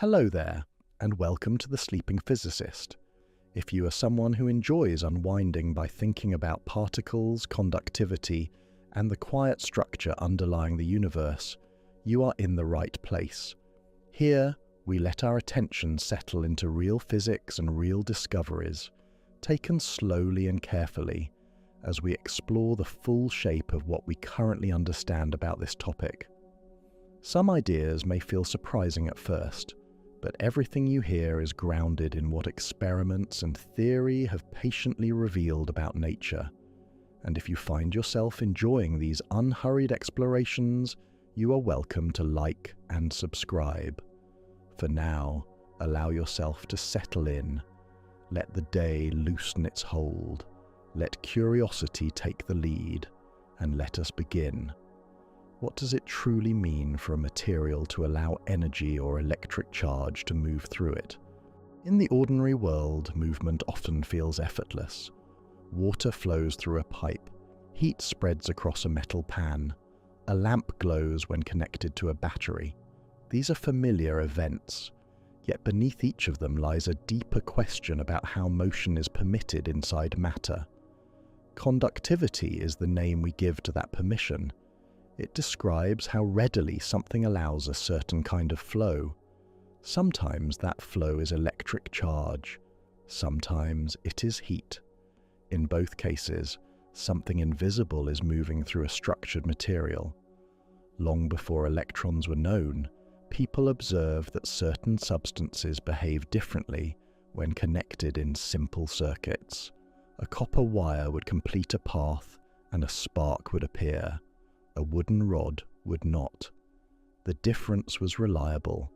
Hello there, and welcome to the Sleeping Physicist. If you are someone who enjoys unwinding by thinking about particles, conductivity, and the quiet structure underlying the universe, you are in the right place. Here, we let our attention settle into real physics and real discoveries, taken slowly and carefully, as we explore the full shape of what we currently understand about this topic. Some ideas may feel surprising at first, but everything you hear is grounded in what experiments and theory have patiently revealed about nature. And if you find yourself enjoying these unhurried explorations, you are welcome to like and subscribe. For now, allow yourself to settle in. Let the day loosen its hold. Let curiosity take the lead, and let us begin. What does it truly mean for a material to allow energy or electric charge to move through it? In the ordinary world, movement often feels effortless. Water flows through a pipe, heat spreads across a metal pan, a lamp glows when connected to a battery. These are familiar events, yet beneath each of them lies a deeper question about how motion is permitted inside matter. Conductivity is the name we give to that permission. It describes how readily something allows a certain kind of flow. Sometimes that flow is electric charge. Sometimes it is heat. In both cases, something invisible is moving through a structured material. Long before electrons were known, people observed that certain substances behave differently when connected in simple circuits. A copper wire would complete a path and a spark would appear. A wooden rod would not. The difference was reliable.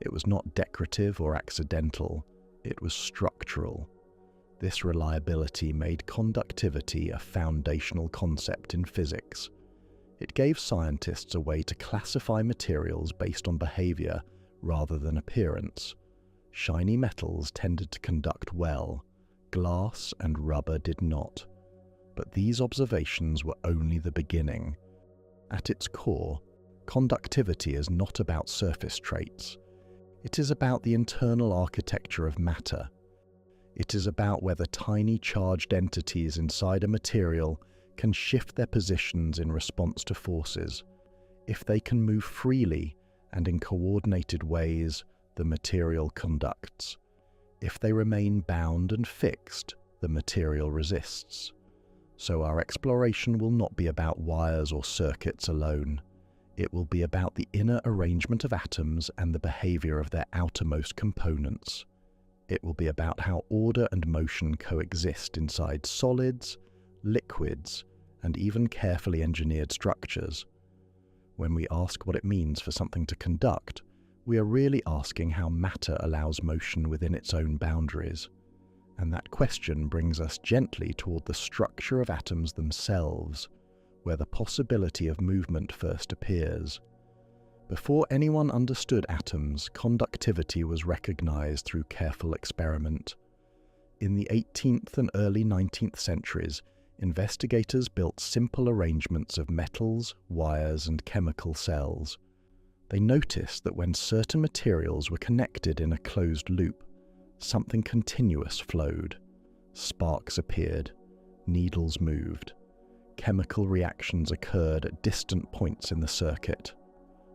It was not decorative or accidental. It was structural. This reliability made conductivity a foundational concept in physics. It gave scientists a way to classify materials based on behavior rather than appearance. Shiny metals tended to conduct well. Glass and rubber did not. But these observations were only the beginning. At its core, conductivity is not about surface traits. It is about the internal architecture of matter. It is about whether tiny charged entities inside a material can shift their positions in response to forces. If they can move freely and in coordinated ways, the material conducts. If they remain bound and fixed, the material resists. So our exploration will not be about wires or circuits alone. It will be about the inner arrangement of atoms and the behavior of their outermost components. It will be about how order and motion coexist inside solids, liquids, and even carefully engineered structures. When we ask what it means for something to conduct, we are really asking how matter allows motion within its own boundaries. And that question brings us gently toward the structure of atoms themselves, where the possibility of movement first appears. Before anyone understood atoms, conductivity was recognized through careful experiment. In the 18th and early 19th centuries, investigators built simple arrangements of metals, wires, and chemical cells. They noticed that when certain materials were connected in a closed loop, something continuous flowed. Sparks appeared. Needles moved. Chemical reactions occurred at distant points in the circuit.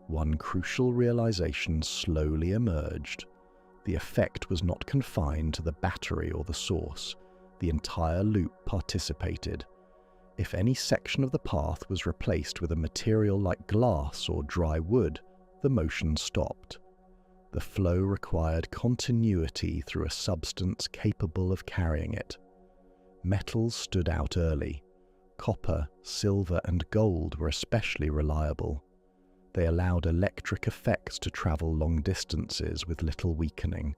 One crucial realization slowly emerged. The effect was not confined to the battery or the source. The entire loop participated. If any section of the path was replaced with a material like glass or dry wood, the motion stopped. The flow required continuity through a substance capable of carrying it. Metals stood out early. Copper, silver, and gold were especially reliable. They allowed electric effects to travel long distances with little weakening.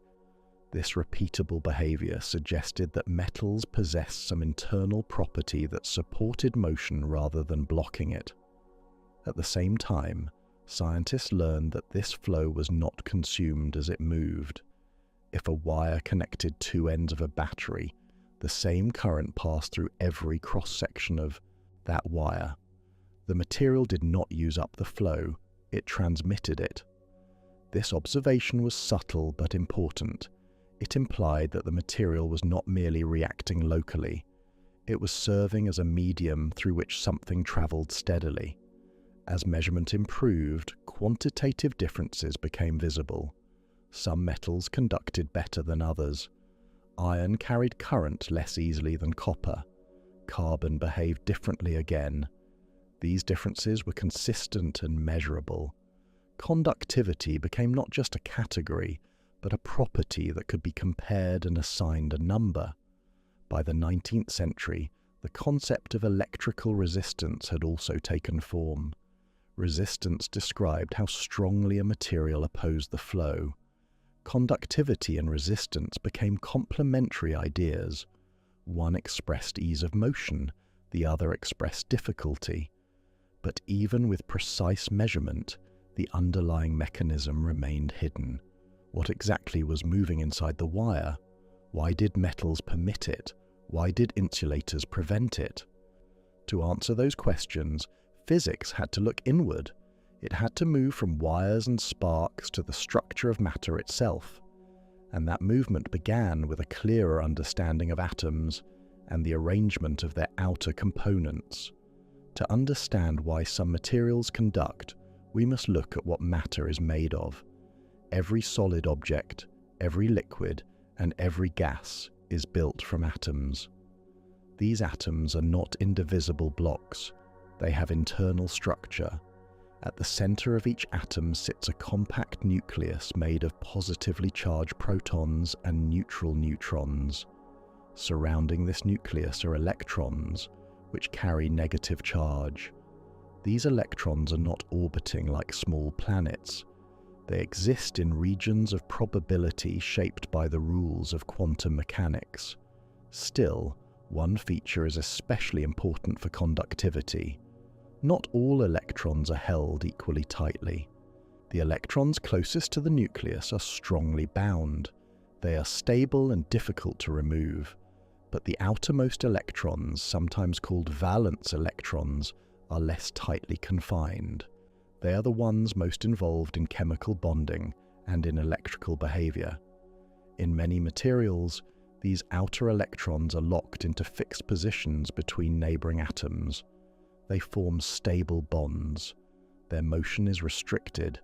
This repeatable behavior suggested that metals possessed some internal property that supported motion rather than blocking it. At the same time, scientists learned that this flow was not consumed as it moved. If a wire connected two ends of a battery, the same current passed through every cross-section of that wire. The material did not use up the flow, it transmitted it. This observation was subtle but important. It implied that the material was not merely reacting locally. It was serving as a medium through which something travelled steadily. As measurement improved, quantitative differences became visible. Some metals conducted better than others. Iron carried current less easily than copper. Carbon behaved differently again. These differences were consistent and measurable. Conductivity became not just a category, but a property that could be compared and assigned a number. By the 19th century, the concept of electrical resistance had also taken form. Resistance described how strongly a material opposed the flow. Conductivity and resistance became complementary ideas. One expressed ease of motion, the other expressed difficulty. But even with precise measurement, the underlying mechanism remained hidden. What exactly was moving inside the wire? Why did metals permit it? Why did insulators prevent it? To answer those questions, physics had to look inward. It had to move from wires and sparks to the structure of matter itself. And that movement began with a clearer understanding of atoms and the arrangement of their outer components. To understand why some materials conduct, we must look at what matter is made of. Every solid object, every liquid, and every gas is built from atoms. These atoms are not indivisible blocks. They have internal structure. At the center of each atom sits a compact nucleus made of positively charged protons and neutral neutrons. Surrounding this nucleus are electrons, which carry negative charge. These electrons are not orbiting like small planets. They exist in regions of probability shaped by the rules of quantum mechanics. Still, one feature is especially important for conductivity. Not all electrons are held equally tightly. The electrons closest to the nucleus are strongly bound. They are stable and difficult to remove. But the outermost electrons, sometimes called valence electrons, are less tightly confined. They are the ones most involved in chemical bonding and in electrical behavior. In many materials, these outer electrons are locked into fixed positions between neighboring atoms. They form stable bonds. Their motion is restricted.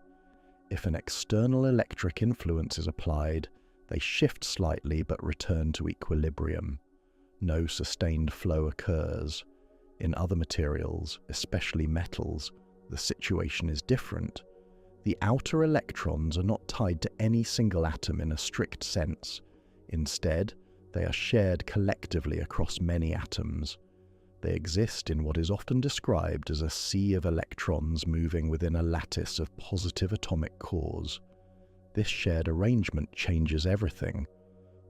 If an external electric influence is applied, they shift slightly but return to equilibrium. No sustained flow occurs. In other materials, especially metals, the situation is different. The outer electrons are not tied to any single atom in a strict sense. Instead, they are shared collectively across many atoms. They exist in what is often described as a sea of electrons moving within a lattice of positive atomic cores. This shared arrangement changes everything.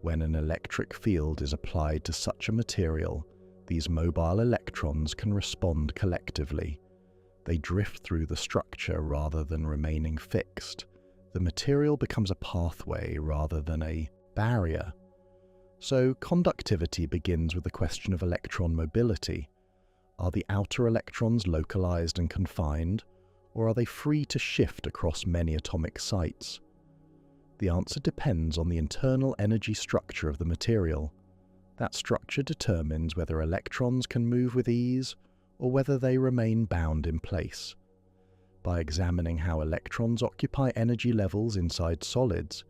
When an electric field is applied to such a material, these mobile electrons can respond collectively. They drift through the structure rather than remaining fixed. The material becomes a pathway rather than a barrier. So conductivity begins with the question of electron mobility. Are the outer electrons localized and confined, or are they free to shift across many atomic sites? The answer depends on the internal energy structure of the material. That structure determines whether electrons can move with ease or whether they remain bound in place. By examining how electrons occupy energy levels inside solids,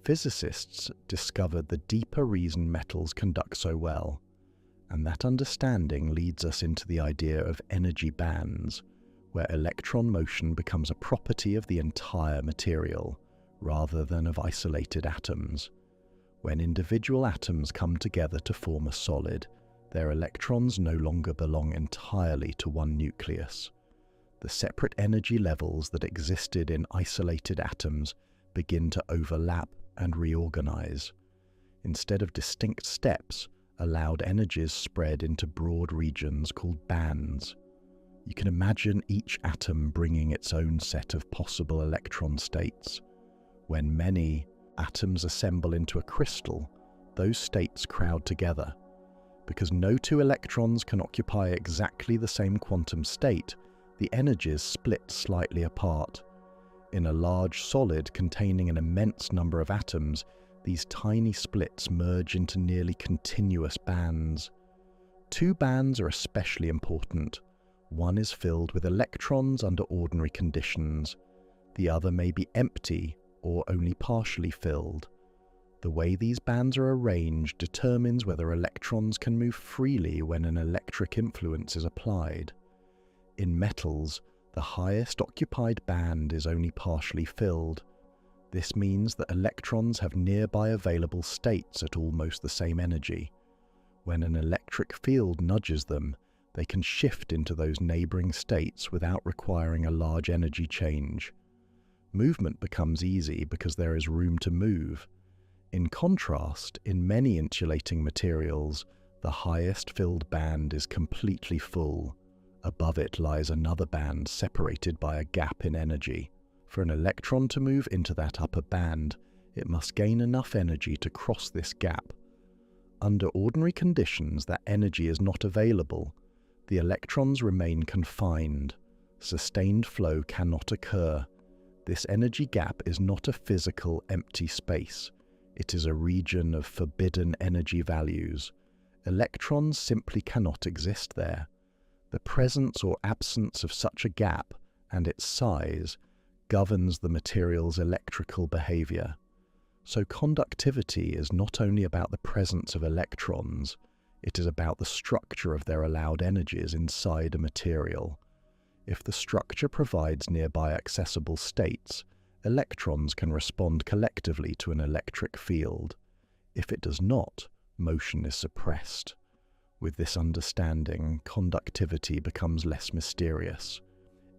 physicists discovered the deeper reason metals conduct so well. And that understanding leads us into the idea of energy bands, where electron motion becomes a property of the entire material, rather than of isolated atoms. When individual atoms come together to form a solid, their electrons no longer belong entirely to one nucleus. The separate energy levels that existed in isolated atoms begin to overlap and reorganize. Instead of distinct steps, allowed energies spread into broad regions called bands. You can imagine each atom bringing its own set of possible electron states. When many atoms assemble into a crystal, those states crowd together. Because no two electrons can occupy exactly the same quantum state, the energies split slightly apart. In a large solid containing an immense number of atoms, these tiny splits merge into nearly continuous bands. Two bands are especially important. One is filled with electrons under ordinary conditions. The other may be empty or only partially filled. The way these bands are arranged determines whether electrons can move freely when an electric influence is applied. In metals, the highest occupied band is only partially filled. This means that electrons have nearby available states at almost the same energy. When an electric field nudges them, they can shift into those neighboring states without requiring a large energy change. Movement becomes easy because there is room to move. In contrast, in many insulating materials, the highest filled band is completely full. Above it lies another band separated by a gap in energy. For an electron to move into that upper band, it must gain enough energy to cross this gap. Under ordinary conditions, that energy is not available. The electrons remain confined. Sustained flow cannot occur. This energy gap is not a physical empty space. It is a region of forbidden energy values. Electrons simply cannot exist there. The presence or absence of such a gap, and its size, governs the material's electrical behavior. So conductivity is not only about the presence of electrons, it is about the structure of their allowed energies inside a material. If the structure provides nearby accessible states, electrons can respond collectively to an electric field. If it does not, motion is suppressed. With this understanding, conductivity becomes less mysterious.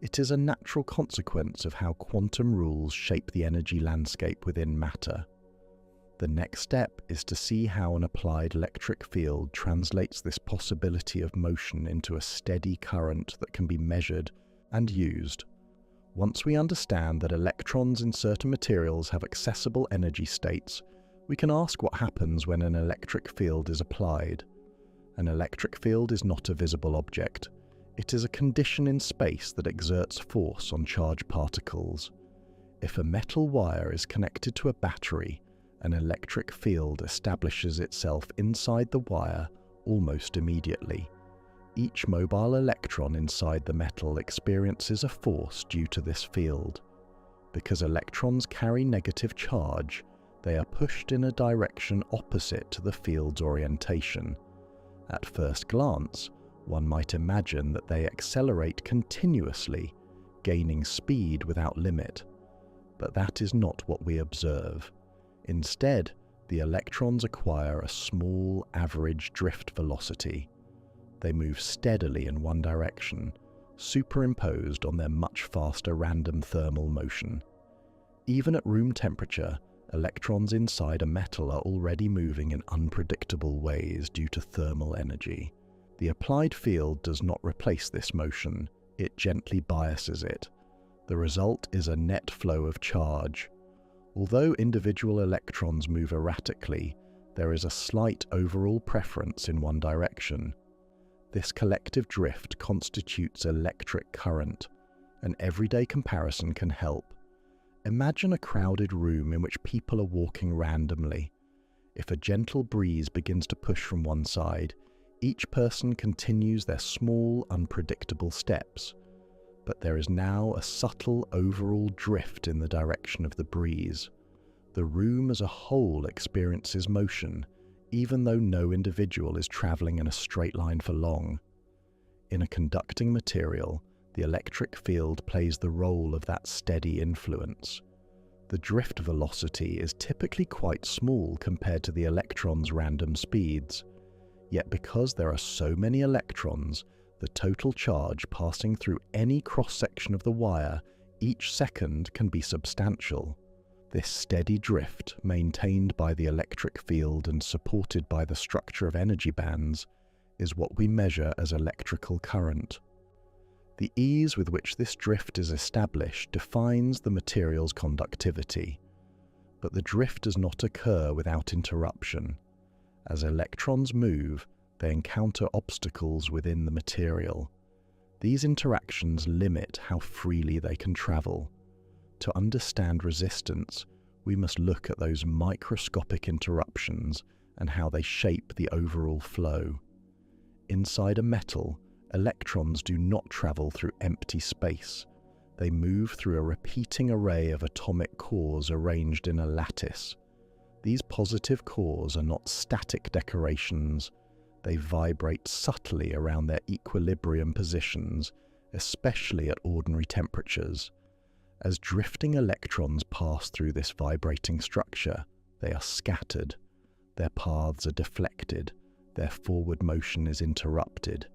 It is a natural consequence of how quantum rules shape the energy landscape within matter. The next step is to see how an applied electric field translates this possibility of motion into a steady current that can be measured and used. Once we understand that electrons in certain materials have accessible energy states, we can ask what happens when an electric field is applied. An electric field is not a visible object. It is a condition in space that exerts force on charged particles. If a metal wire is connected to a battery, an electric field establishes itself inside the wire almost immediately. Each mobile electron inside the metal experiences a force due to this field. Because electrons carry negative charge, they are pushed in a direction opposite to the field's orientation. At first glance, one might imagine that they accelerate continuously, gaining speed without limit. But that is not what we observe. Instead, the electrons acquire a small average drift velocity. They move steadily in one direction, superimposed on their much faster random thermal motion. Even at room temperature, electrons inside a metal are already moving in unpredictable ways due to thermal energy. The applied field does not replace this motion, it gently biases it. The result is a net flow of charge. Although individual electrons move erratically, there is a slight overall preference in one direction. This collective drift constitutes electric current. An everyday comparison can help. Imagine a crowded room in which people are walking randomly. If a gentle breeze begins to push from one side, each person continues their small, unpredictable steps. But there is now a subtle overall drift in the direction of the breeze. The room as a whole experiences motion, even though no individual is traveling in a straight line for long. In a conducting material, the electric field plays the role of that steady influence. The drift velocity is typically quite small compared to the electron's random speeds. Yet because there are so many electrons, the total charge passing through any cross-section of the wire each second can be substantial. This steady drift, maintained by the electric field and supported by the structure of energy bands, is what we measure as electrical current. The ease with which this drift is established defines the material's conductivity. But the drift does not occur without interruption. As electrons move, they encounter obstacles within the material. These interactions limit how freely they can travel. To understand resistance, we must look at those microscopic interruptions and how they shape the overall flow. Inside a metal, electrons do not travel through empty space. They move through a repeating array of atomic cores arranged in a lattice. These positive cores are not static decorations. They vibrate subtly around their equilibrium positions, especially at ordinary temperatures. As drifting electrons pass through this vibrating structure, they are scattered. Their paths are deflected. Their forward motion is interrupted.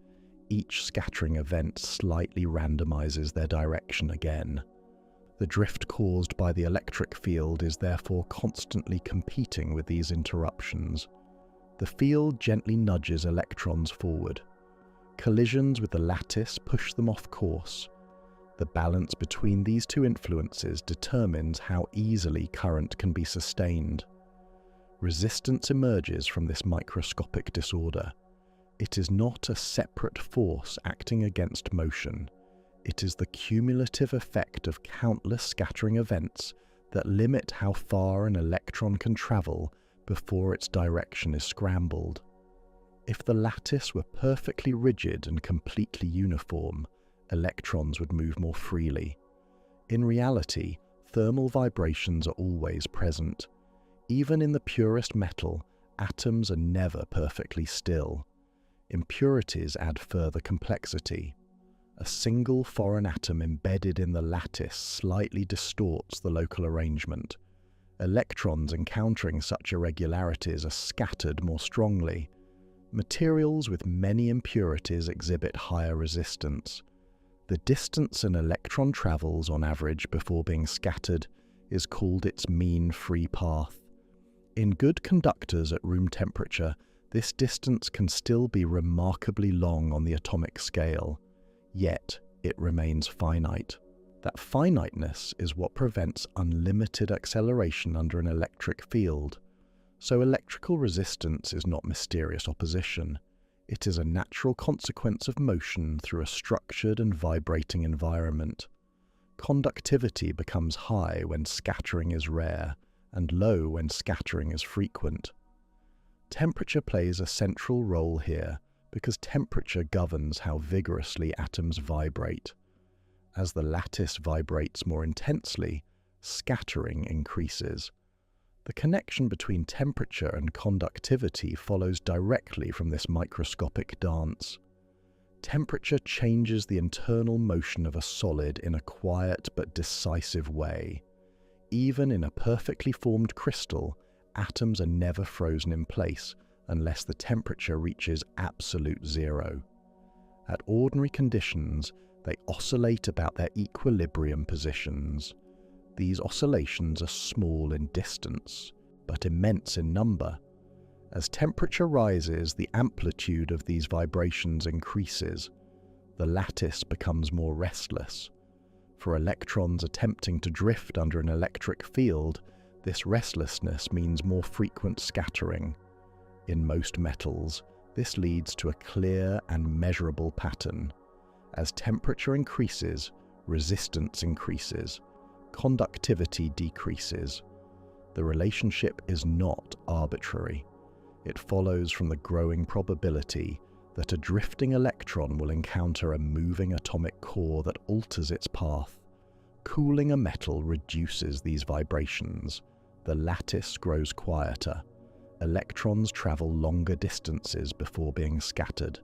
Each scattering event slightly randomizes their direction again. The drift caused by the electric field is therefore constantly competing with these interruptions. The field gently nudges electrons forward. Collisions with the lattice push them off course. The balance between these two influences determines how easily current can be sustained. Resistance emerges from this microscopic disorder. It is not a separate force acting against motion. It is the cumulative effect of countless scattering events that limit how far an electron can travel before its direction is scrambled. If the lattice were perfectly rigid and completely uniform, electrons would move more freely. In reality, thermal vibrations are always present. Even in the purest metal, atoms are never perfectly still. Impurities add further complexity. A single foreign atom embedded in the lattice slightly distorts the local arrangement. Electrons encountering such irregularities are scattered more strongly. Materials with many impurities exhibit higher resistance. The distance an electron travels on average before being scattered is called its mean free path. In good conductors at room temperature, this distance can still be remarkably long on the atomic scale, yet it remains finite. That finiteness is what prevents unlimited acceleration under an electric field. So electrical resistance is not mysterious opposition. It is a natural consequence of motion through a structured and vibrating environment. Conductivity becomes high when scattering is rare, and low when scattering is frequent. Temperature plays a central role here because temperature governs how vigorously atoms vibrate. As the lattice vibrates more intensely, scattering increases. The connection between temperature and conductivity follows directly from this microscopic dance. Temperature changes the internal motion of a solid in a quiet but decisive way. Even in a perfectly formed crystal, atoms are never frozen in place unless the temperature reaches absolute zero. At ordinary conditions, they oscillate about their equilibrium positions. These oscillations are small in distance, but immense in number. As temperature rises, the amplitude of these vibrations increases. The lattice becomes more restless. For electrons attempting to drift under an electric field, this restlessness means more frequent scattering. In most metals, this leads to a clear and measurable pattern. As temperature increases, resistance increases. Conductivity decreases. The relationship is not arbitrary. It follows from the growing probability that a drifting electron will encounter a moving atomic core that alters its path. Cooling a metal reduces these vibrations. The lattice grows quieter. Electrons travel longer distances before being scattered.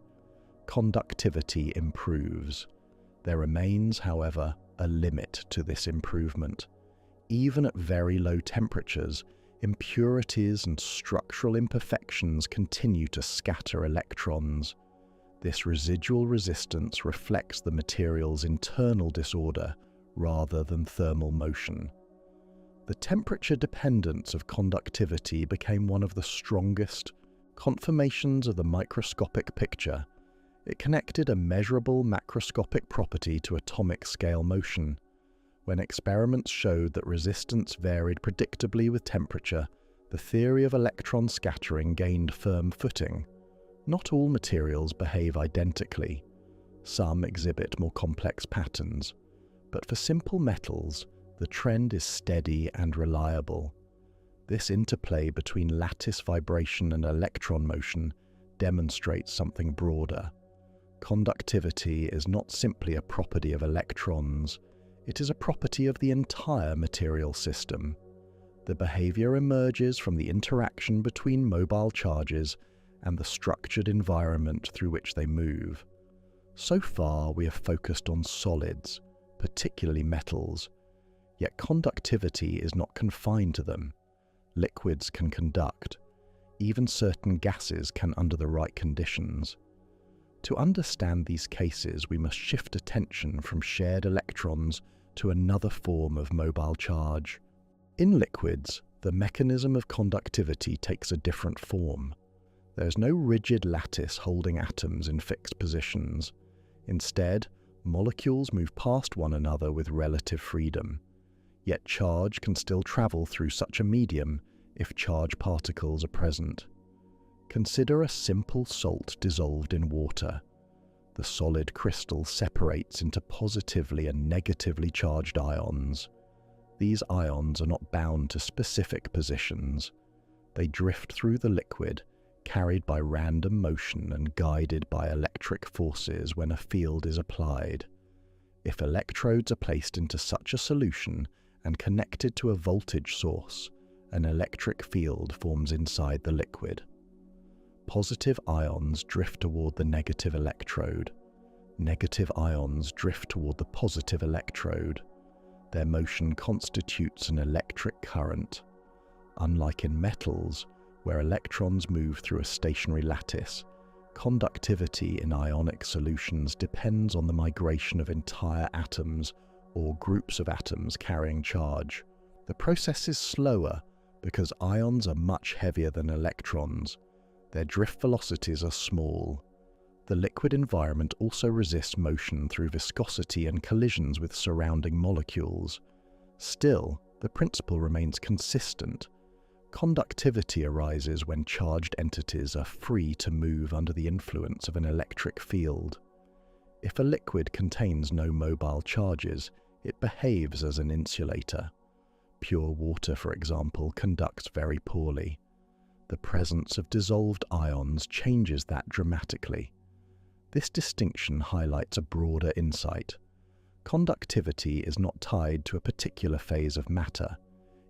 Conductivity improves. There remains, however, a limit to this improvement. Even at very low temperatures, impurities and structural imperfections continue to scatter electrons. This residual resistance reflects the material's internal disorder rather than thermal motion. The temperature dependence of conductivity became one of the strongest confirmations of the microscopic picture. It connected a measurable macroscopic property to atomic scale motion. When experiments showed that resistance varied predictably with temperature, the theory of electron scattering gained firm footing. Not all materials behave identically. Some exhibit more complex patterns. But for simple metals, The trend is steady and reliable. This interplay between lattice vibration and electron motion demonstrates something broader. Conductivity is not simply a property of electrons, it is a property of the entire material system. The behavior emerges from the interaction between mobile charges and the structured environment through which they move. So far, we have focused on solids, particularly metals, yet conductivity is not confined to them. Liquids can conduct. Even certain gases can under the right conditions. To understand these cases, we must shift attention from shared electrons to another form of mobile charge. In liquids, the mechanism of conductivity takes a different form. There is no rigid lattice holding atoms in fixed positions. Instead, molecules move past one another with relative freedom. Yet charge can still travel through such a medium if charged particles are present. Consider a simple salt dissolved in water. The solid crystal separates into positively and negatively charged ions. These ions are not bound to specific positions. They drift through the liquid, carried by random motion and guided by electric forces when a field is applied. If electrodes are placed into such a solution and connected to a voltage source, an electric field forms inside the liquid. Positive ions drift toward the negative electrode. Negative ions drift toward the positive electrode. Their motion constitutes an electric current. Unlike in metals, where electrons move through a stationary lattice, conductivity in ionic solutions depends on the migration of entire atoms or groups of atoms carrying charge. The process is slower because ions are much heavier than electrons. Their drift velocities are small. The liquid environment also resists motion through viscosity and collisions with surrounding molecules. Still, the principle remains consistent. Conductivity arises when charged entities are free to move under the influence of an electric field. If a liquid contains no mobile charges, it behaves as an insulator. Pure water, for example, conducts very poorly. The presence of dissolved ions changes that dramatically. This distinction highlights a broader insight. Conductivity is not tied to a particular phase of matter.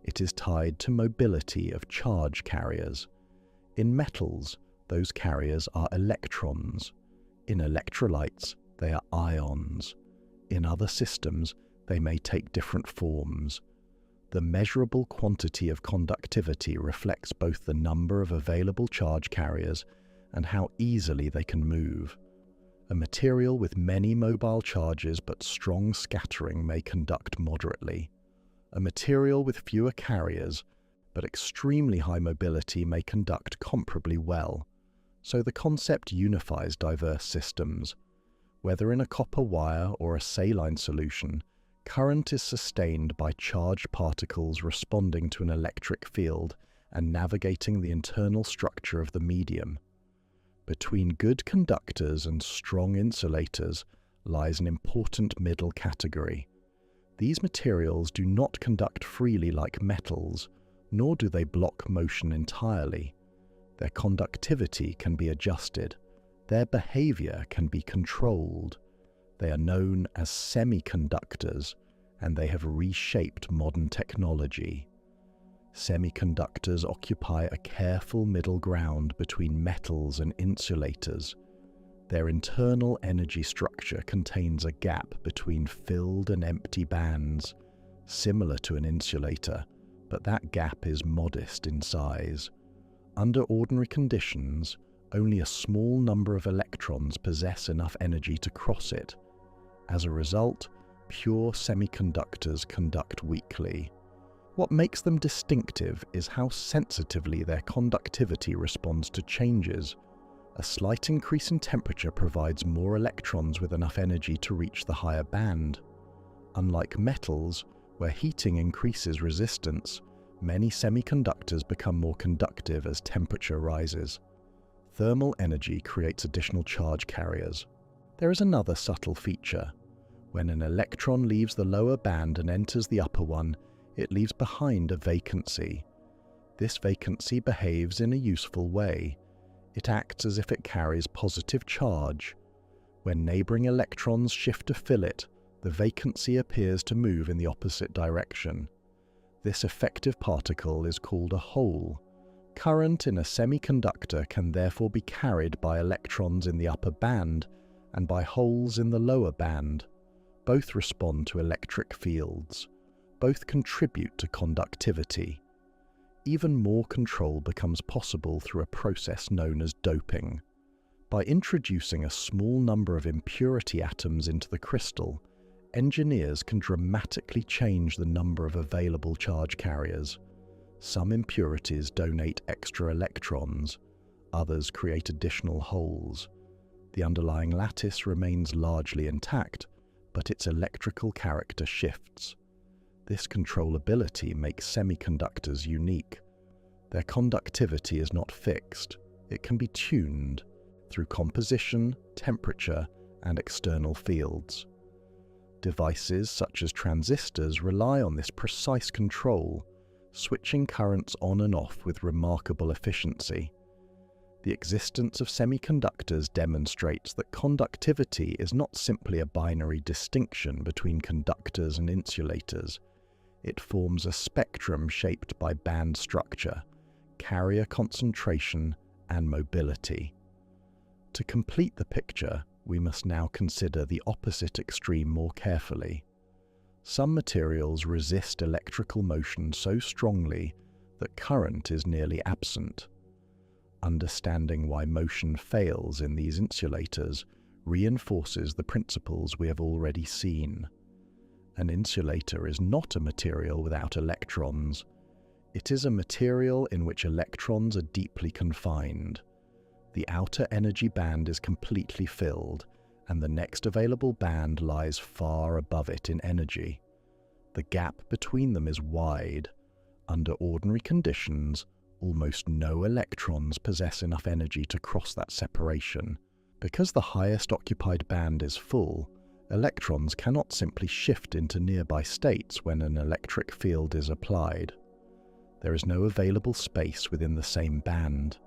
It is tied to mobility of charge carriers. In metals, those carriers are electrons. In electrolytes, they are ions. In other systems, they may take different forms. The measurable quantity of conductivity reflects both the number of available charge carriers and how easily they can move. A material with many mobile charges but strong scattering may conduct moderately. A material with fewer carriers but extremely high mobility may conduct comparably well. So the concept unifies diverse systems. Whether in a copper wire or a saline solution, current is sustained by charged particles responding to an electric field and navigating the internal structure of the medium. Between good conductors and strong insulators lies an important middle category. These materials do not conduct freely like metals, nor do they block motion entirely. Their conductivity can be adjusted. Their behavior can be controlled. They are known as semiconductors, and they have reshaped modern technology. Semiconductors occupy a careful middle ground between metals and insulators. Their internal energy structure contains a gap between filled and empty bands, similar to an insulator, but that gap is modest in size. Under ordinary conditions, only a small number of electrons possess enough energy to cross it. As a result, pure semiconductors conduct weakly. What makes them distinctive is how sensitively their conductivity responds to changes. A slight increase in temperature provides more electrons with enough energy to reach the higher band. Unlike metals, where heating increases resistance, many semiconductors become more conductive as temperature rises. Thermal energy creates additional charge carriers. There is another subtle feature. When an electron leaves the lower band and enters the upper one, it leaves behind a vacancy. This vacancy behaves in a useful way. It acts as if it carries positive charge. When neighboring electrons shift to fill it, the vacancy appears to move in the opposite direction. This effective particle is called a hole. Current in a semiconductor can therefore be carried by electrons in the upper band and by holes in the lower band. Both respond to electric fields. Both contribute to conductivity. Even more control becomes possible through a process known as doping. By introducing a small number of impurity atoms into the crystal, engineers can dramatically change the number of available charge carriers. Some impurities donate extra electrons, others create additional holes. The underlying lattice remains largely intact, but its electrical character shifts. This controllability makes semiconductors unique. Their conductivity is not fixed. It can be tuned through composition, temperature, and external fields. Devices such as transistors rely on this precise control, switching currents on and off with remarkable efficiency. The existence of semiconductors demonstrates that conductivity is not simply a binary distinction between conductors and insulators. It forms a spectrum shaped by band structure, carrier concentration, and mobility. To complete the picture, we must now consider the opposite extreme more carefully. Some materials resist electrical motion so strongly that current is nearly absent. Understanding why motion fails in these insulators reinforces the principles we have already seen. An insulator is not a material without electrons. It is a material in which electrons are deeply confined. The outer energy band is completely filled, and the next available band lies far above it in energy. The gap between them is wide. Under ordinary conditions, almost no electrons possess enough energy to cross that separation. Because the highest occupied band is full, electrons cannot simply shift into nearby states when an electric field is applied. There is no available space within the same band.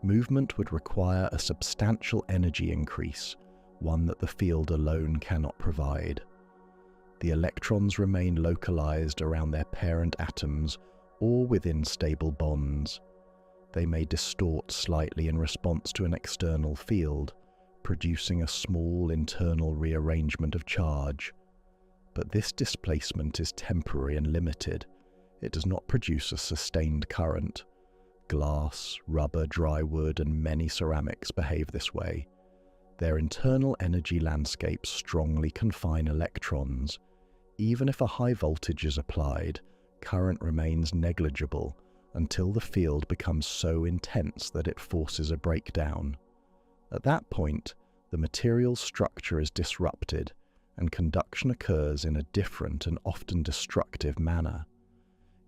Movement would require a substantial energy increase, one that the field alone cannot provide. The electrons remain localized around their parent atoms or within stable bonds. They may distort slightly in response to an external field, producing a small internal rearrangement of charge. But this displacement is temporary and limited. It does not produce a sustained current. Glass, rubber, dry wood, and many ceramics behave this way. Their internal energy landscapes strongly confine electrons. Even if a high voltage is applied, current remains negligible until the field becomes so intense that it forces a breakdown. At that point, the material's structure is disrupted, and conduction occurs in a different and often destructive manner.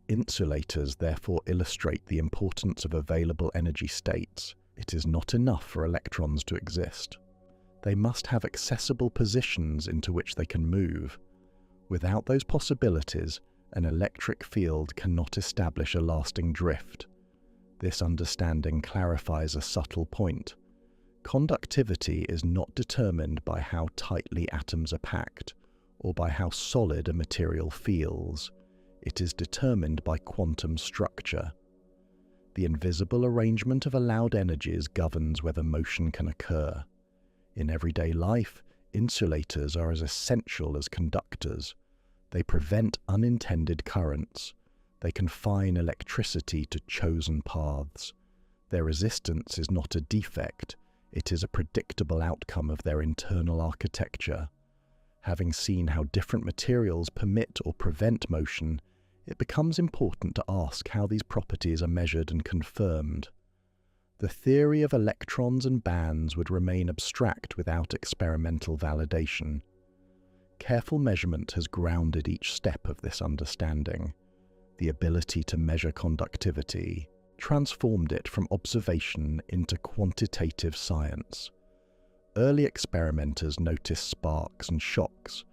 Insulators therefore illustrate the importance of available energy states. It is not enough for electrons to exist. They must have accessible positions into which they can move. Without those possibilities, an electric field cannot establish a lasting drift. This understanding clarifies a subtle point. Conductivity is not determined by how tightly atoms are packed, or by how solid a material feels. It is determined by quantum structure. The invisible arrangement of allowed energies governs whether motion can occur. In everyday life, insulators are as essential as conductors. They prevent unintended currents. They confine electricity to chosen paths. Their resistance is not a defect. It is a predictable outcome of their internal architecture. Having seen how different materials permit or prevent motion, it becomes important to ask how these properties are measured and confirmed. The theory of electrons and bands would remain abstract without experimental validation. Careful measurement has grounded each step of this understanding. The ability to measure conductivity transformed it from observation into quantitative science. Early experimenters noticed sparks and shocks,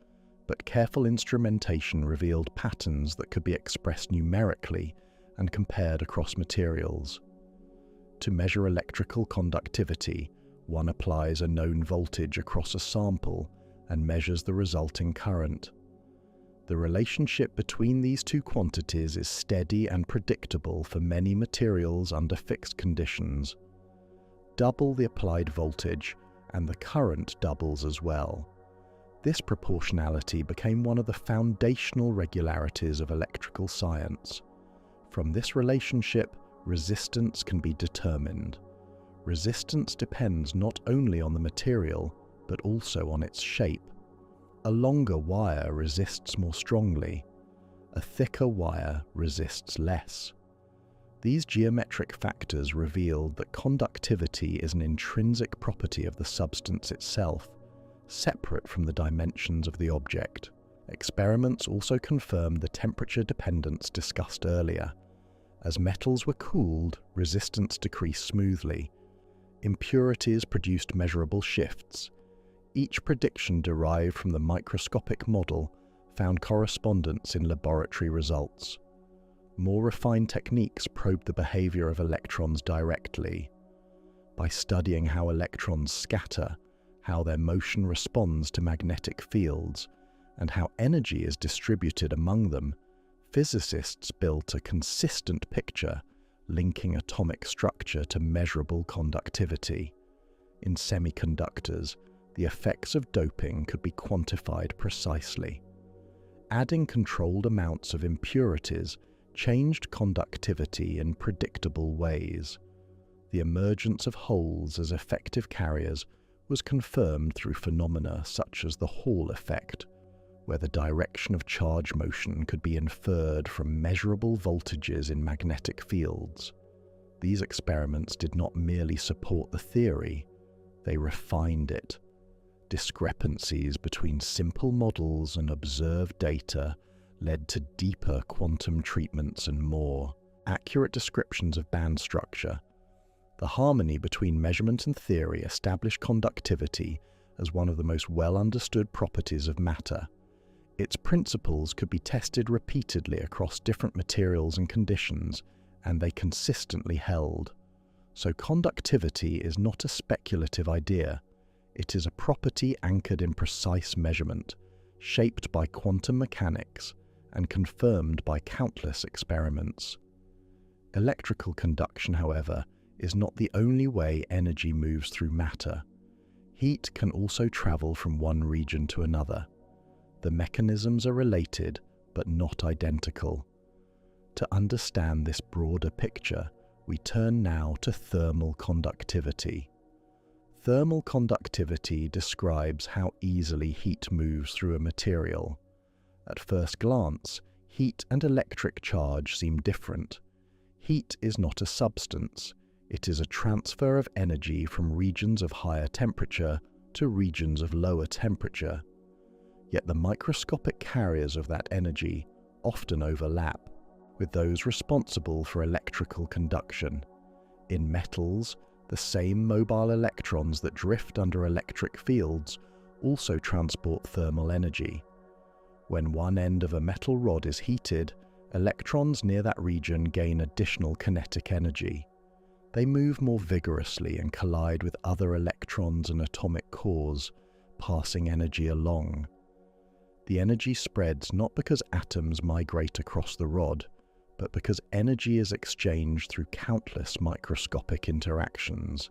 but careful instrumentation revealed patterns that could be expressed numerically and compared across materials. To measure electrical conductivity, one applies a known voltage across a sample and measures the resulting current. The relationship between these two quantities is steady and predictable for many materials under fixed conditions. Double the applied voltage, and the current doubles as well. This proportionality became one of the foundational regularities of electrical science. From this relationship, resistance can be determined. Resistance depends not only on the material, but also on its shape. A longer wire resists more strongly. A thicker wire resists less. These geometric factors revealed that conductivity is an intrinsic property of the substance itself, separate from the dimensions of the object. Experiments also confirmed the temperature dependence discussed earlier. As metals were cooled, resistance decreased smoothly. Impurities produced measurable shifts. Each prediction derived from the microscopic model found correspondence in laboratory results. More refined techniques probed the behavior of electrons directly. By studying how electrons scatter, how their motion responds to magnetic fields, and how energy is distributed among them, physicists built a consistent picture linking atomic structure to measurable conductivity. In semiconductors, the effects of doping could be quantified precisely. Adding controlled amounts of impurities changed conductivity in predictable ways. The emergence of holes as effective carriers was confirmed through phenomena such as the Hall effect, where the direction of charge motion could be inferred from measurable voltages in magnetic fields. These experiments did not merely support the theory, they refined it. Discrepancies between simple models and observed data led to deeper quantum treatments and more accurate descriptions of band structure. The harmony between measurement and theory established conductivity as one of the most well-understood properties of matter. Its principles could be tested repeatedly across different materials and conditions, and they consistently held. So conductivity is not a speculative idea. It is a property anchored in precise measurement, shaped by quantum mechanics, and confirmed by countless experiments. Electrical conduction, however, is not the only way energy moves through matter. Heat can also travel from one region to another. The mechanisms are related, but not identical. To understand this broader picture, we turn now to thermal conductivity. Thermal conductivity describes how easily heat moves through a material. At first glance, heat and electric charge seem different. Heat is not a substance. It is a transfer of energy from regions of higher temperature to regions of lower temperature. Yet the microscopic carriers of that energy often overlap with those responsible for electrical conduction. In metals, the same mobile electrons that drift under electric fields also transport thermal energy. When one end of a metal rod is heated, electrons near that region gain additional kinetic energy. They move more vigorously and collide with other electrons and atomic cores, passing energy along. The energy spreads not because atoms migrate across the rod, but because energy is exchanged through countless microscopic interactions.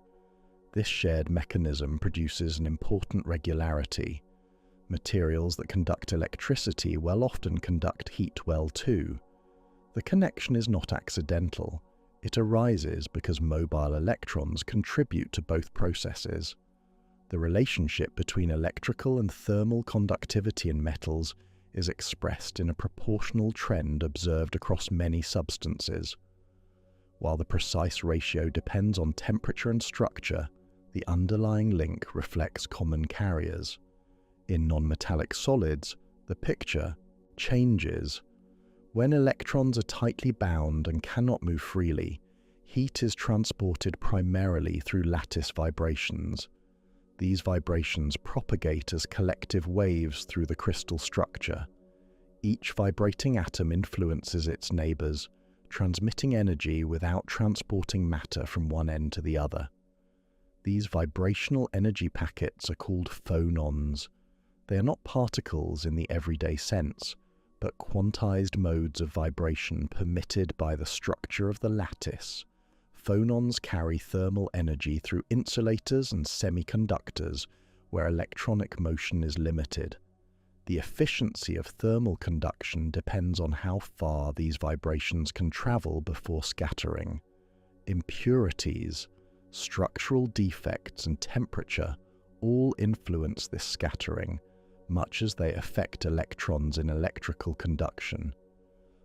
This shared mechanism produces an important regularity. Materials that conduct electricity will often conduct heat well too. The connection is not accidental. It arises because mobile electrons contribute to both processes. The relationship between electrical and thermal conductivity in metals is expressed in a proportional trend observed across many substances. While the precise ratio depends on temperature and structure, the underlying link reflects common carriers. In nonmetallic solids, the picture changes. When electrons are tightly bound and cannot move freely, heat is transported primarily through lattice vibrations. These vibrations propagate as collective waves through the crystal structure. Each vibrating atom influences its neighbors, transmitting energy without transporting matter from one end to the other. These vibrational energy packets are called phonons. They are not particles in the everyday sense, but quantized modes of vibration permitted by the structure of the lattice. Phonons carry thermal energy through insulators and semiconductors, where electronic motion is limited. The efficiency of thermal conduction depends on how far these vibrations can travel before scattering. Impurities, structural defects, and temperature all influence this scattering, much as they affect electrons in electrical conduction.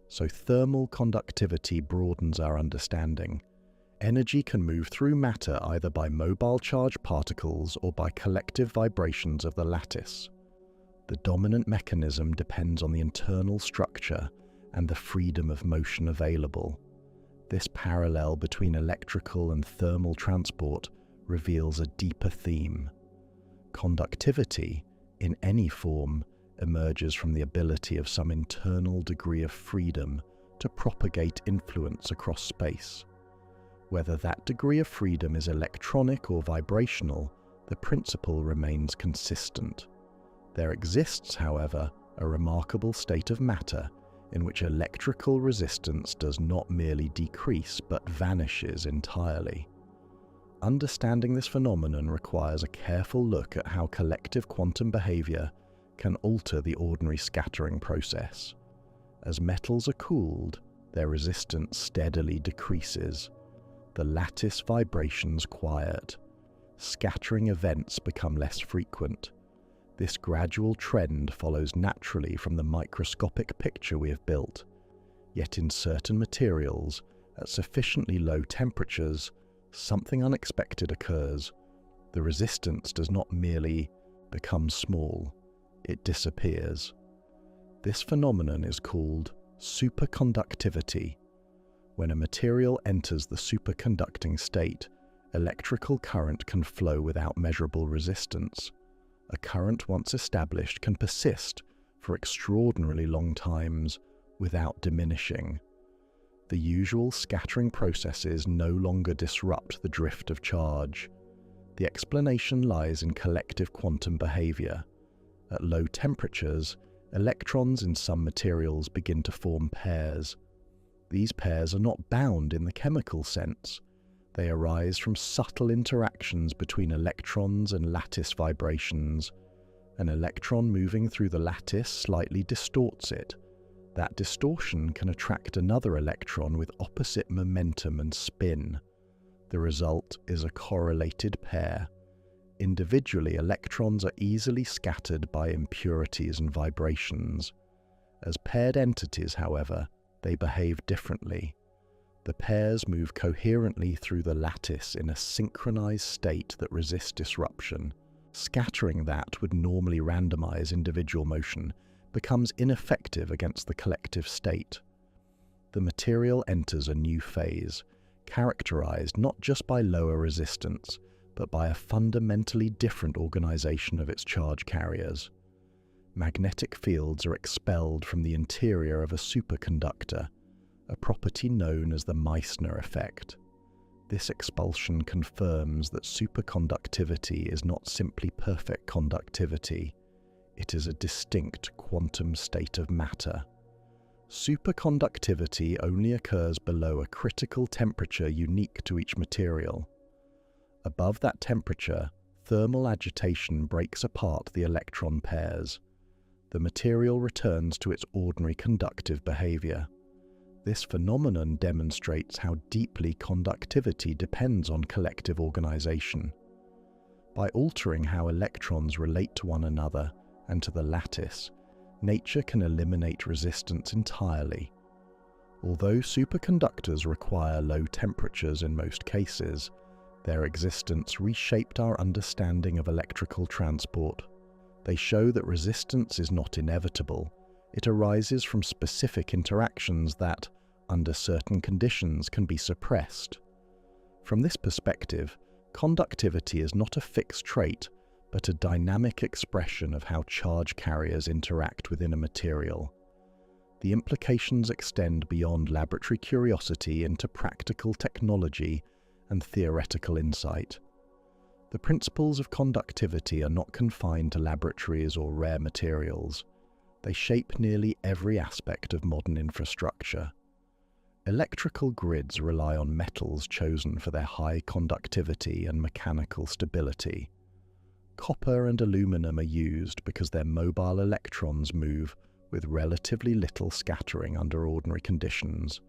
So thermal conductivity broadens our understanding. Energy can move through matter either by mobile charged particles or by collective vibrations of the lattice. The dominant mechanism depends on the internal structure and the freedom of motion available. This parallel between electrical and thermal transport reveals a deeper theme. Conductivity, in any form, emerges from the ability of some internal degree of freedom to propagate influence across space. Whether that degree of freedom is electronic or vibrational, the principle remains consistent. There exists, however, a remarkable state of matter in which electrical resistance does not merely decrease but vanishes entirely. Understanding this phenomenon requires a careful look at how collective quantum behavior can alter the ordinary scattering process. As metals are cooled, their resistance steadily decreases. The lattice vibrations quiet. Scattering events become less frequent. This gradual trend follows naturally from the microscopic picture we have built. Yet in certain materials, at sufficiently low temperatures, something unexpected occurs. The resistance does not merely become small, it disappears. This phenomenon is called superconductivity. When a material enters the superconducting state, electrical current can flow without measurable resistance. A current once established can persist for extraordinarily long times without diminishing. The usual scattering processes no longer disrupt the drift of charge. The explanation lies in collective quantum behavior. At low temperatures, electrons in some materials begin to form pairs. These pairs are not bound in the chemical sense. They arise from subtle interactions between electrons and lattice vibrations. An electron moving through the lattice slightly distorts it. That distortion can attract another electron with opposite momentum and spin. The result is a correlated pair. Individually, electrons are easily scattered by impurities and vibrations. As paired entities, however, they behave differently. The pairs move coherently through the lattice in a synchronized state that resists disruption. Scattering that would normally randomize individual motion becomes ineffective against the collective state. The material enters a new phase, characterized not just by lower resistance, but by a fundamentally different organization of its charge carriers. Magnetic fields are expelled from the interior of a superconductor, a property known as the Meissner effect. This expulsion confirms that superconductivity is not simply perfect conductivity, it is a distinct quantum state of matter. Superconductivity only occurs below a critical temperature unique to each material. Above that temperature, thermal agitation breaks apart the electron pairs. The material returns to its ordinary conductive behavior. This phenomenon demonstrates how deeply conductivity depends on collective organization. By altering how electrons relate to one another and to the lattice, nature can eliminate resistance entirely. Although superconductors require low temperatures in most cases, their existence reshaped our understanding of electrical transport. They show that resistance is not inevitable. It arises from specific interactions that, under certain conditions, can be suppressed. From this perspective, conductivity is not a fixed trait, but a dynamic expression of how charge carriers interact within a material. The implications extend beyond laboratory curiosity into practical technology and theoretical insight. The principles of conductivity are not confined to laboratories or rare materials. They shape nearly every aspect of modern infrastructure. Electrical grids rely on metals chosen for their high conductivity and mechanical stability. Copper and aluminum are used because their mobile electrons move with relatively little scattering under ordinary conditions.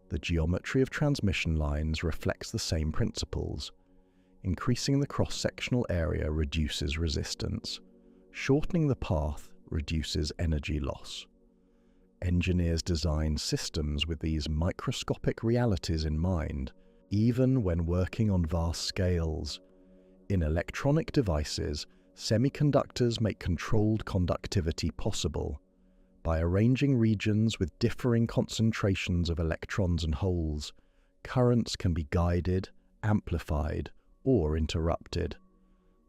The geometry of transmission lines reflects the same principles. Increasing the cross-sectional area reduces resistance. Shortening the path reduces energy loss. Engineers design systems with these microscopic realities in mind, even when working on vast scales. In electronic devices, semiconductors make controlled conductivity possible. By arranging regions with differing concentrations of electrons and holes, currents can be guided, amplified, or interrupted.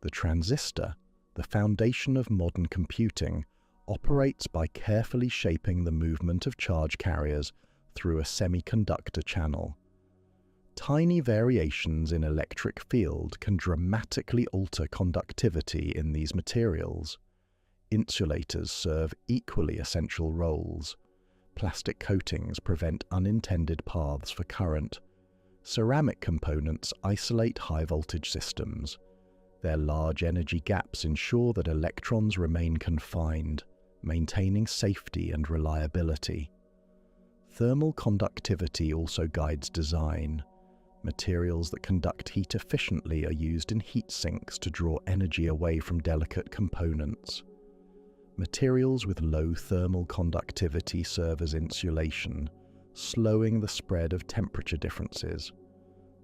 The transistor, the foundation of modern computing, operates by carefully shaping the movement of charge carriers through a semiconductor channel. Tiny variations in electric field can dramatically alter conductivity in these materials. Insulators serve equally essential roles. Plastic coatings prevent unintended paths for current. Ceramic components isolate high-voltage systems. Their large energy gaps ensure that electrons remain confined, maintaining safety and reliability. Thermal conductivity also guides design. Materials that conduct heat efficiently are used in heat sinks to draw energy away from delicate components. Materials with low thermal conductivity serve as insulation, slowing the spread of temperature differences.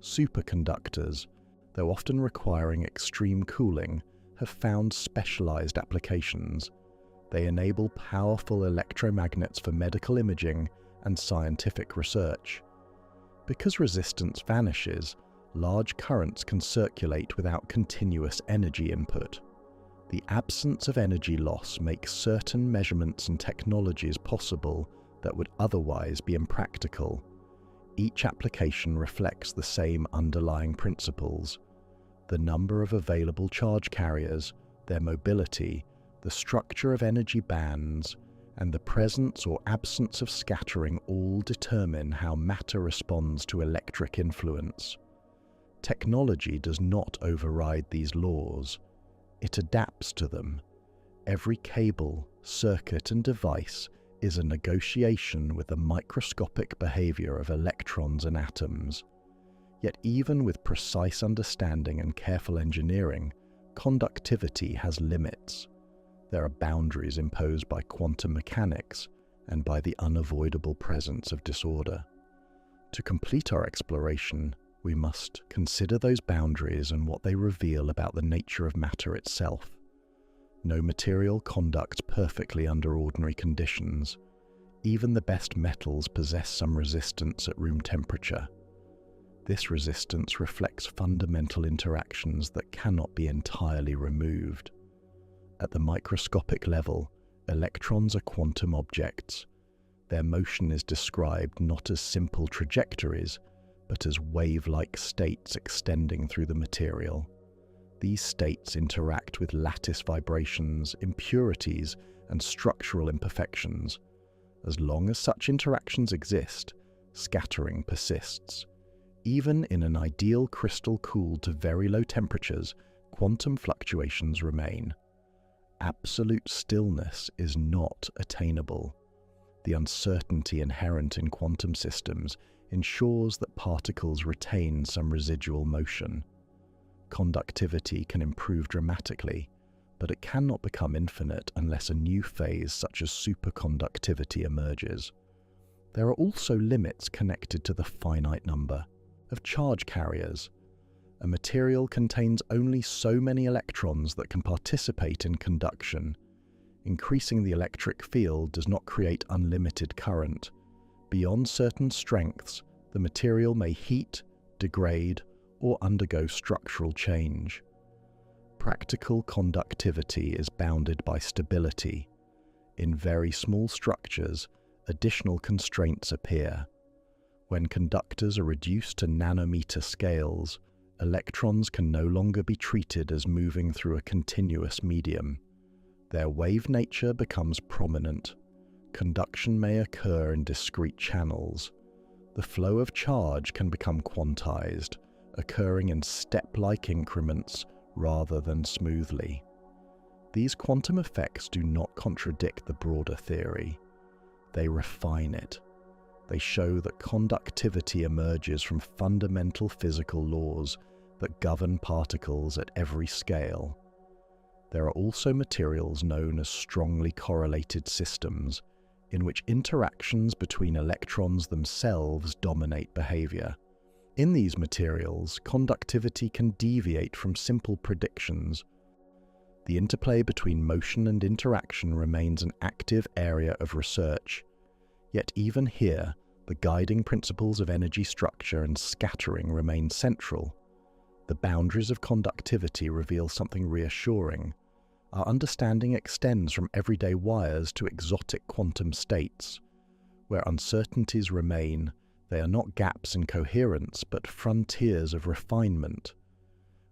Superconductors, though often requiring extreme cooling, have found specialized applications. They enable powerful electromagnets for medical imaging and scientific research. Because resistance vanishes, large currents can circulate without continuous energy input. The absence of energy loss makes certain measurements and technologies possible that would otherwise be impractical. Each application reflects the same underlying principles: the number of available charge carriers, their mobility, the structure of energy bands, and the presence or absence of scattering all determine how matter responds to electric influence. Technology does not override these laws. It adapts to them. Every cable, circuit, and device is a negotiation with the microscopic behavior of electrons and atoms. Yet even with precise understanding and careful engineering, conductivity has limits. There are boundaries imposed by quantum mechanics and by the unavoidable presence of disorder. To complete our exploration, we must consider those boundaries and what they reveal about the nature of matter itself. No material conducts perfectly under ordinary conditions. Even the best metals possess some resistance at room temperature. This resistance reflects fundamental interactions that cannot be entirely removed. At the microscopic level, electrons are quantum objects. Their motion is described not as simple trajectories, but as wave-like states extending through the material. These states interact with lattice vibrations, impurities, and structural imperfections. As long as such interactions exist, scattering persists. Even in an ideal crystal cooled to very low temperatures, quantum fluctuations remain. Absolute stillness is not attainable. The uncertainty inherent in quantum systems ensures that particles retain some residual motion. Conductivity can improve dramatically, but it cannot become infinite unless a new phase such as superconductivity emerges. There are also limits connected to the finite number of charge carriers. A material contains only so many electrons that can participate in conduction. Increasing the electric field does not create unlimited current. Beyond certain strengths, the material may heat, degrade, or undergo structural change. Practical conductivity is bounded by stability. In very small structures, additional constraints appear. When conductors are reduced to nanometer scales, electrons can no longer be treated as moving through a continuous medium. Their wave nature becomes prominent. Conduction may occur in discrete channels. The flow of charge can become quantized, occurring in step-like increments rather than smoothly. These quantum effects do not contradict the broader theory. They refine it. They show that conductivity emerges from fundamental physical laws that govern particles at every scale. There are also materials known as strongly correlated systems, in which interactions between electrons themselves dominate behavior. In these materials, conductivity can deviate from simple predictions. The interplay between motion and interaction remains an active area of research. Yet even here, the guiding principles of energy structure and scattering remain central. The boundaries of conductivity reveal something reassuring. Our understanding extends from everyday wires to exotic quantum states. Where uncertainties remain, they are not gaps in coherence, but frontiers of refinement.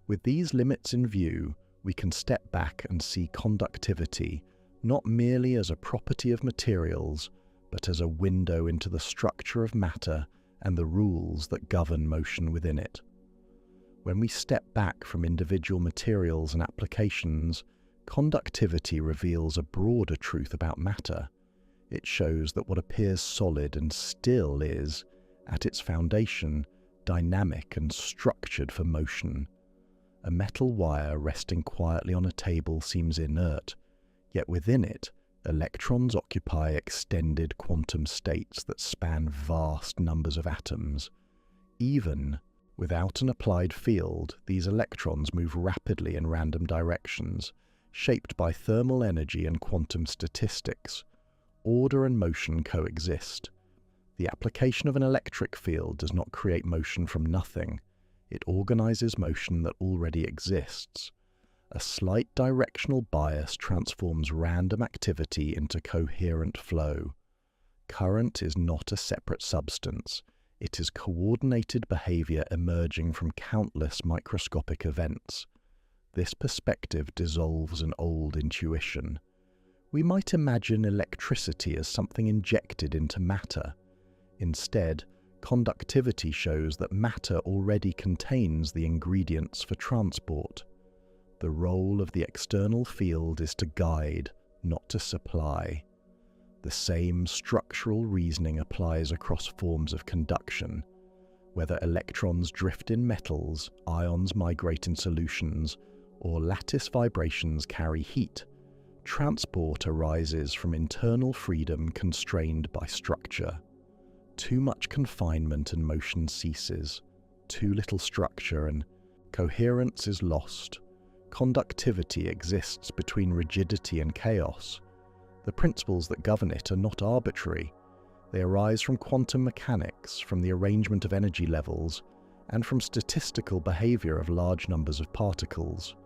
With these limits in view, we can step back and see conductivity not merely as a property of materials, but as a window into the structure of matter and the rules that govern motion within it. When we step back from individual materials and applications, conductivity reveals a broader truth about matter. It shows that what appears solid and still is, at its foundation, dynamic and structured for motion. A metal wire resting quietly on a table seems inert, yet within it, electrons occupy extended quantum states that span vast numbers of atoms. Even without an applied field, these electrons move rapidly in random directions, shaped by thermal energy and quantum statistics. Order and motion coexist. The application of an electric field does not create motion from nothing. It organizes motion that already exists. A slight directional bias transforms random activity into coherent flow. Current is not a separate substance. It is coordinated behavior emerging from countless microscopic events. This perspective dissolves an old intuition. We might imagine electricity as something injected into matter. Instead, conductivity shows that matter already contains the ingredients for transport. The role of the external field is to guide, not to supply. The same structural reasoning applies across forms of conduction. Whether electrons drift in metals, ions migrate in solutions, or lattice vibrations carry heat, transport arises from internal freedom constrained by structure. Too much confinement and motion ceases. Too little structure and coherence is lost. Conductivity exists between rigidity and chaos. The principles that govern it are not arbitrary. They arise from quantum mechanics, from the arrangement of energy levels, and from statistical behavior of large numbers of particles.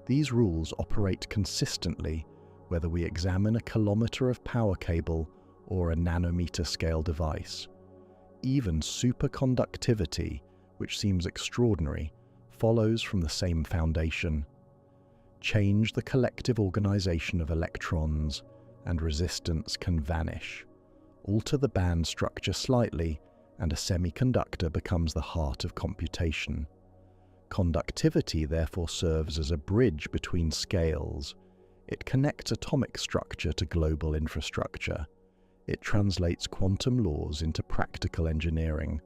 These rules operate consistently, whether we examine a kilometer of power cable or a nanometer scale device. Even superconductivity, which seems extraordinary, follows from the same foundation. Change the collective organization of electrons, and resistance can vanish. Alter the band structure slightly, and a semiconductor becomes the heart of computation. Conductivity therefore serves as a bridge between scales. It connects atomic structure to global infrastructure. It translates quantum laws into practical engineering.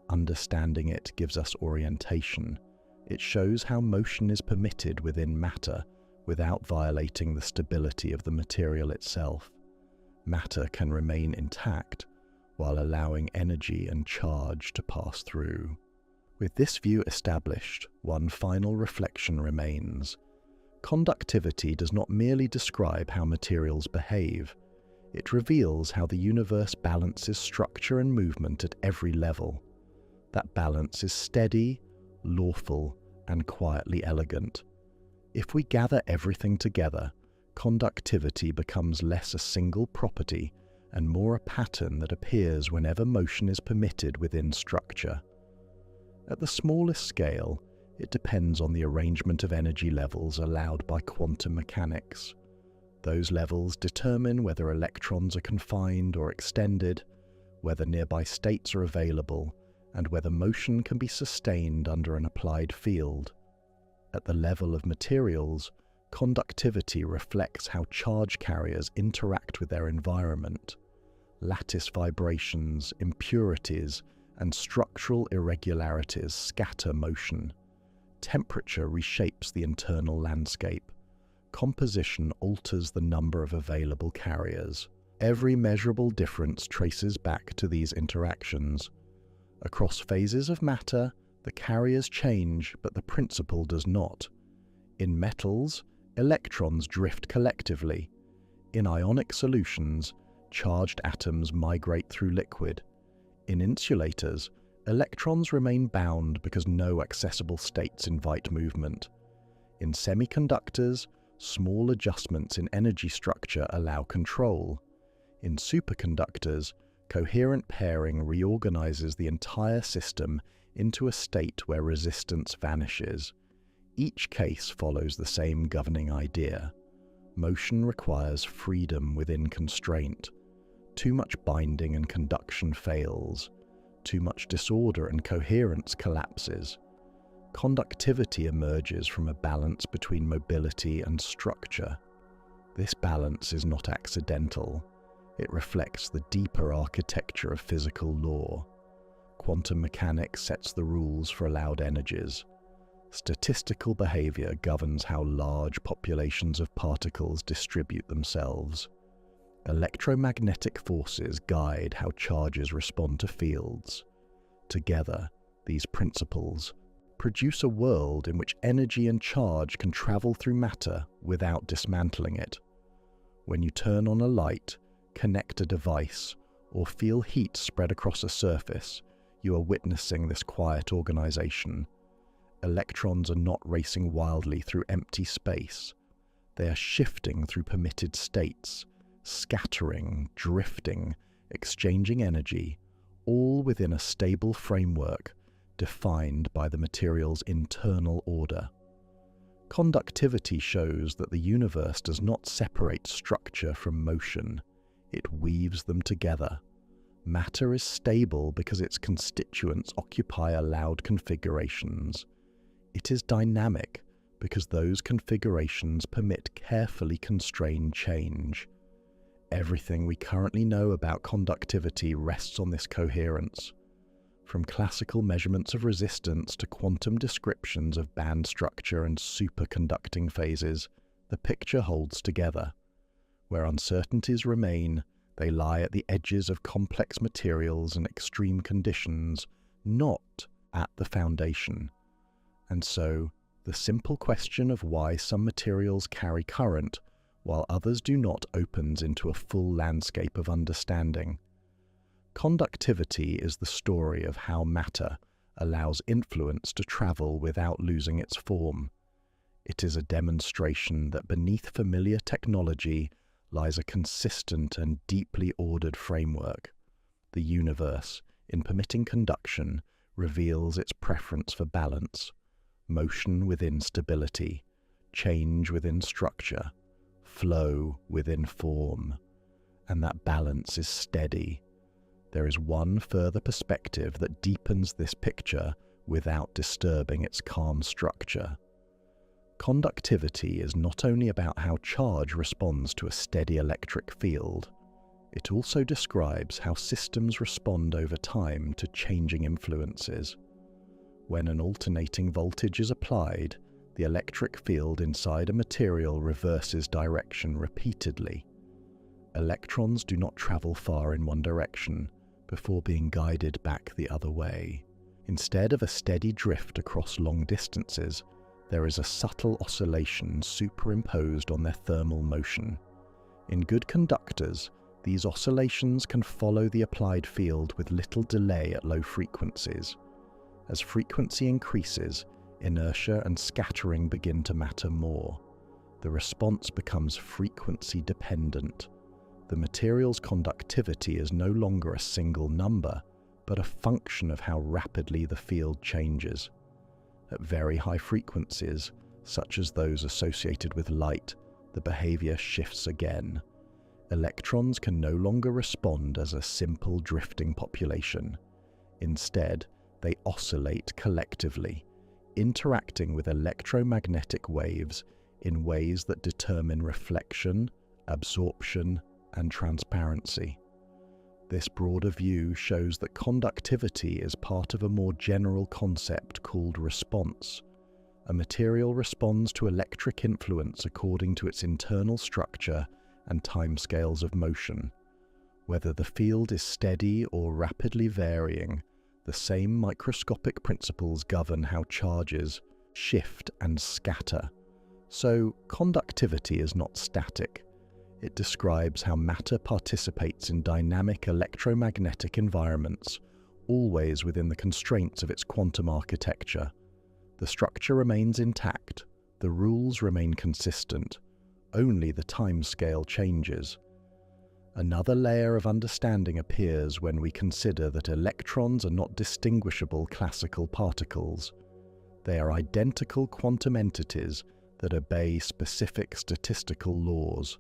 Understanding it gives us orientation. It shows how motion is permitted within matter without violating the stability of the material itself. Matter can remain intact while allowing energy and charge to pass through. With this view established, one final reflection remains. Conductivity does not merely describe how materials behave. It reveals how the universe balances structure and movement at every level. That balance is steady, lawful, and quietly elegant. If we gather everything together, conductivity becomes less a single property and more a pattern that appears whenever motion is permitted within structure. At the smallest scale, it depends on the arrangement of energy levels allowed by quantum mechanics. Those levels determine whether electrons are confined or extended, whether nearby states are available, and whether motion can be sustained under an applied field. At the level of materials, conductivity reflects how charge carriers interact with their environment. Lattice vibrations, impurities, and structural irregularities scatter motion. Temperature reshapes the internal landscape. Composition alters the number of available carriers. Every measurable difference traces back to these interactions. Across phases of matter, the carriers change, but the principle does not. In metals, electrons drift collectively. In ionic solutions, charged atoms migrate through liquid. In insulators, electrons remain bound because no accessible states invite movement. In semiconductors, small adjustments in energy structure allow control. In superconductors, coherent pairing reorganizes the entire system into a state where resistance vanishes. Each case follows the same governing idea. Motion requires freedom within constraint. Too much binding and conduction fails. Too much disorder and coherence collapses. Conductivity emerges from a balance between mobility and structure. This balance is not accidental. It reflects the deeper architecture of physical law. Quantum mechanics sets the rules for allowed energies. Statistical behavior governs how large populations of particles distribute themselves. Electromagnetic forces guide how charges respond to fields. Together, these principles produce a world in which energy and charge can travel through matter without dismantling it. When you turn on a light, connect a device, or feel heat spread across a surface, you are witnessing this quiet organization. Electrons are not racing wildly through empty space. They are shifting through permitted states, scattering, drifting, exchanging energy, all within a stable framework defined by the material's internal order. Conductivity shows that the universe does not separate structure from motion. It weaves them together. Matter is stable because its constituents occupy allowed configurations. It is dynamic because those configurations permit carefully constrained change. Everything we currently know about conductivity rests on this coherence. From classical measurements of resistance to quantum descriptions of band structure and superconducting phases, the picture holds together. Where uncertainties remain, they lie at the edges of complex materials and extreme conditions, not at the foundation. And so, the simple question of why some materials carry current while others do not opens into a full landscape of understanding. Conductivity is the story of how matter allows influence to travel without losing its form. It is a demonstration that beneath familiar technology lies a consistent and deeply ordered framework. The universe, in permitting conduction, reveals its preference for balance, motion within stability, change within structure, flow within form, and that balance is steady. There is one further perspective that deepens this picture without disturbing its calm structure. Conductivity is not only about how charge responds to a steady electric field, it also describes how systems respond over time to changing influences. When an alternating voltage is applied, the electric field inside a material reverses direction repeatedly. Electrons do not travel far in one direction before being guided back the other way. Instead of a steady drift across long distances, there is a subtle oscillation superimposed on their thermal motion. In good conductors, these oscillations can follow the applied field with little delay at low frequencies. As frequency increases, inertia and scattering begin to matter more. The response becomes frequency dependent. The material's conductivity is no longer a single number, but a function of how rapidly the field changes. At very high frequencies, such as those associated with light, the behavior shifts again. Electrons can no longer respond as a simple drifting population. Instead, they oscillate collectively, interacting with electromagnetic waves in ways that determine reflection, absorption, and transparency. This broader view shows that conductivity is part of a more general concept called response. A material responds to electric influence according to its internal structure and timescales of motion. Whether the field is steady or rapidly varying, the same microscopic principles govern how charges shift and scatter. So, conductivity is not static. It describes how matter participates in dynamic electromagnetic environments, always within the constraints of its quantum architecture. The structure remains intact, the rules remain consistent, only the time scale changes. Another layer of understanding appears when we consider that electrons are not distinguishable classical particles. They are identical quantum entities that obey specific statistical laws.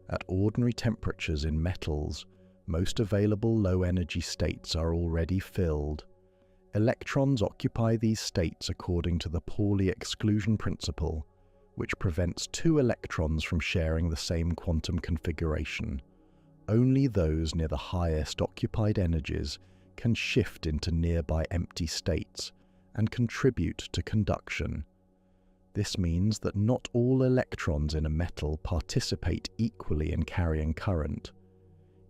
At ordinary temperatures in metals, most available low-energy states are already filled. Electrons occupy these states according to the Pauli exclusion principle, which prevents two electrons from sharing the same quantum configuration. Only those near the highest occupied energies can shift into nearby empty states and contribute to conduction. This means that not all electrons in a metal participate equally in carrying current.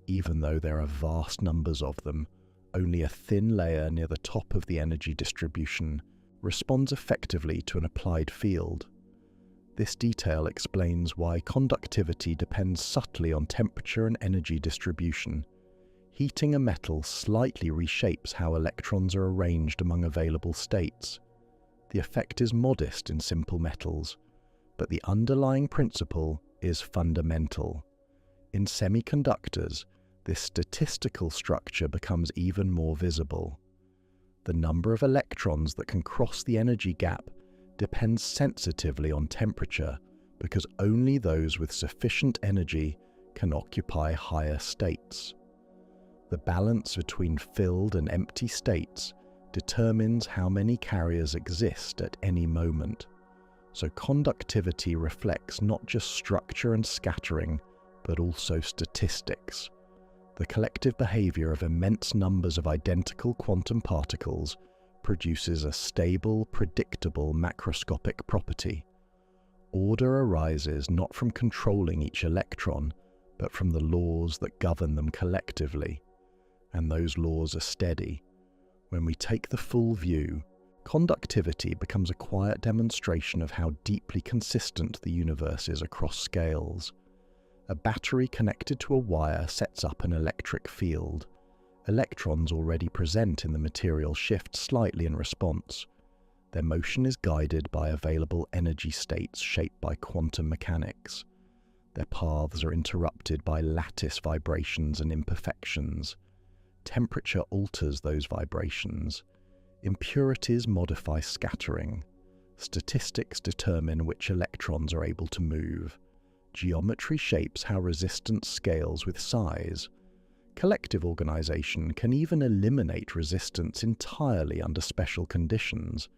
Even though there are vast numbers of them, only a thin layer near the top of the energy distribution responds effectively to an applied field. This detail explains why conductivity depends subtly on temperature and energy distribution. Heating a metal slightly reshapes how electrons are arranged among available states. The effect is modest in simple metals, but the underlying principle is fundamental. In semiconductors, this statistical structure becomes even more visible. The number of electrons that can cross the energy gap depends sensitively on temperature, because only those with sufficient energy can occupy higher states. The balance between filled and empty states determines how many carriers exist at any moment. So conductivity reflects not just structure and scattering, but also statistics. The collective behavior of immense numbers of identical quantum particles produces a stable, predictable macroscopic property. Order arises not from controlling each electron, but from the laws that govern them collectively. And those laws are steady. When we take the full view, conductivity becomes a quiet demonstration of how deeply consistent the universe is across scales. A battery connected to a wire sets up an electric field. Electrons already present in the material shift slightly in response. Their motion is guided by available energy states shaped by quantum mechanics. Their paths are interrupted by lattice vibrations and imperfections. Temperature alters those vibrations. Impurities modify scattering. Statistics determine which electrons are able to move. Geometry shapes how resistance scales with size. Collective organization can even eliminate resistance entirely under special conditions.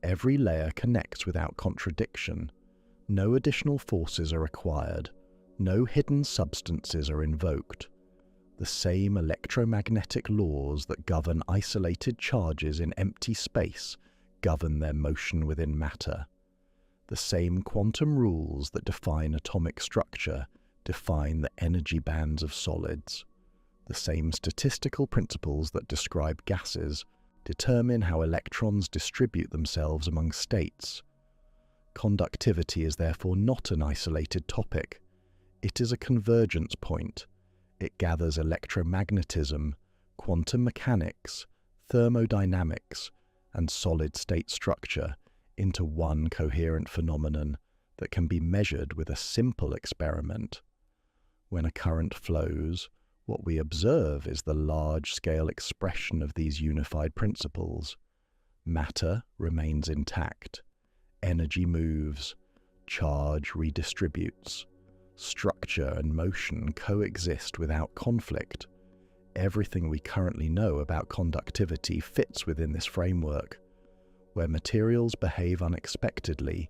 Every layer connects without contradiction. No additional forces are required. No hidden substances are invoked. The same electromagnetic laws that govern isolated charges in empty space govern their motion within matter. The same quantum rules that define atomic structure define the energy bands of solids. The same statistical principles that describe gases determine how electrons distribute themselves among states. Conductivity is therefore not an isolated topic. It is a convergence point. It gathers electromagnetism, quantum mechanics, thermodynamics, and solid-state structure into one coherent phenomenon that can be measured with a simple experiment. When a current flows, what we observe is the large-scale expression of these unified principles. Matter remains intact. Energy moves. Charge redistributes. Structure and motion coexist without conflict. Everything we currently know about conductivity fits within this framework. Where materials behave unexpectedly,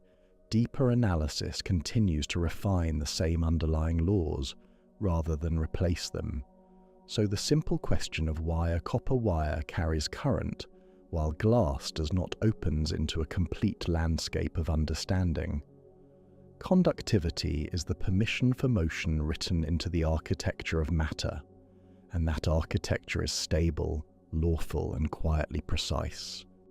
deeper analysis continues to refine the same underlying laws rather than replace them. So the simple question of why a copper wire carries current while glass does not opens into a complete landscape of understanding. Conductivity is the permission for motion written into the architecture of matter, and that architecture is stable, lawful, and quietly precise.